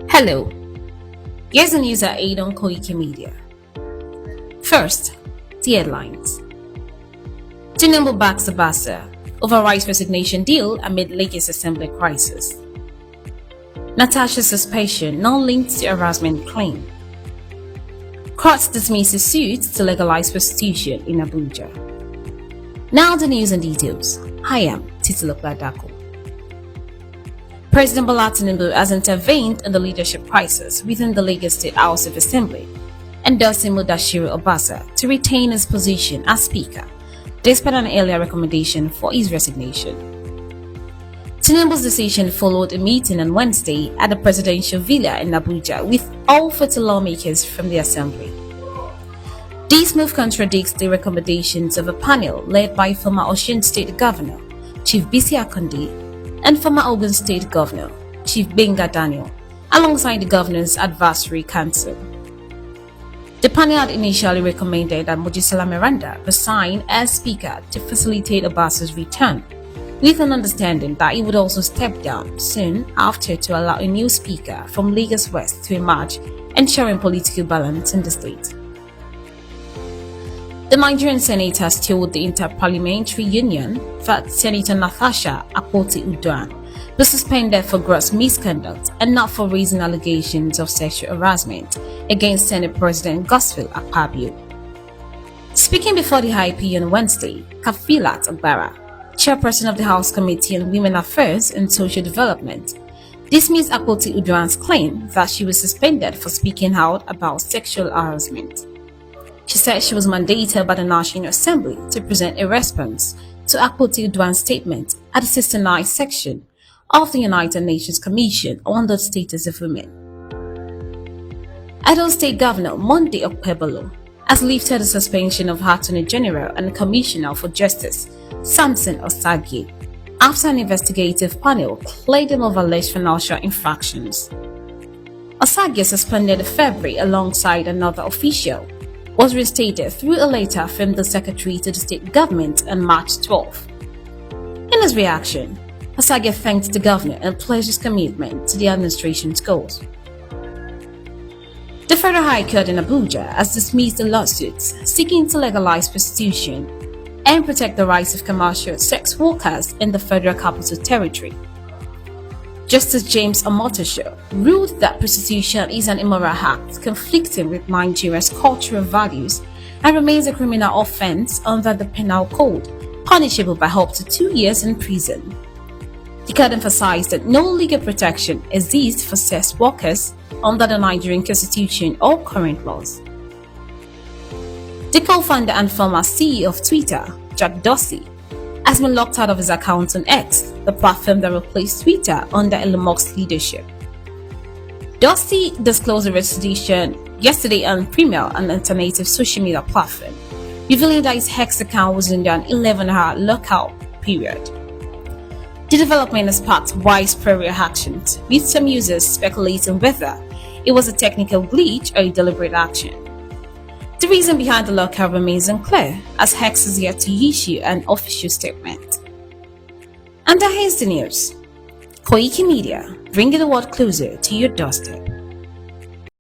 Hello, here's the news at 8 on Koiki Media. First, the headlines. Tinubu backs Abasa, overrides resignation deal amid Lagos Assembly crisis. Natasha's suspension non-linked to harassment claim. Court dismisses suit to legalize prostitution in Abuja. Now the news and details. I am Titilope Dako. President Bola Tinubu has intervened in the leadership crisis within the Lagos State House of Assembly, endorsing Mudashiru Obasa to retain his position as Speaker, despite an earlier recommendation for his resignation. Tinubu's decision followed a meeting on Wednesday at the presidential villa in Abuja with all 40 lawmakers from the Assembly. This move contradicts the recommendations of a panel led by former Osun State Governor, Chief Bisi Akande, and former Ogun State Governor, Chief Benga Daniel, alongside the Governor's Advisory Council. The panel had initially recommended that Mojisola Meranda resign as Speaker to facilitate Obasa's return, with an understanding that he would also step down soon after to allow a new Speaker from Lagos West to emerge, ensuring political balance in the state. The Nigerian Senate has told the Inter-Parliamentary Union that Senator Natasha Akpoti-Uduaghan was suspended for gross misconduct and not for raising allegations of sexual harassment against Senate President Godswill Akpabio. Speaking before the IP on Wednesday, Kafilat Agbara, chairperson of the House Committee on Women Affairs and Social Development, dismissed Akpoti-Uduaghan's claim that she was suspended for speaking out about sexual harassment. She said she was mandated by the National Assembly to present a response to Akpoti-Uduaghan's statement at the 69th section of the United Nations Commission on the Status of Women. Edo State Governor Monday Okpebolo has lifted the suspension of Attorney General and Commissioner for Justice Samson Osagie after an investigative panel cleared him of alleged financial infractions. Osagie, suspended in February alongside another official, was reinstated through a letter from the Secretary to the State Government on March 12. In his reaction, Osagie thanked the Governor and pledged his commitment to the administration's goals. The Federal High Court in Abuja has dismissed the lawsuits seeking to legalize prostitution and protect the rights of commercial sex workers in the Federal Capital Territory. Justice James Omotosho ruled that prostitution is an immoral act conflicting with Nigeria's cultural values and remains a criminal offense under the Penal Code, punishable by up to 2 years in prison. The court emphasized that no legal protection exists for sex workers under the Nigerian Constitution or current laws. The co-founder and former CEO of Twitter, Jack Dorsey, has been locked out of his account on X, the platform that replaced Twitter under Elon Musk's leadership. Dorsey disclosed the resignation yesterday on Premier, an alternative social media platform, revealing that his X account was under an 11-hour lockout period. The development has sparked widespread reactions, with some users speculating whether it was a technical glitch or a deliberate action. The reason behind the lockout remains unclear, as X is yet to issue an official statement. And that is the news. Koiki Media, bringing the world closer to your doorstep.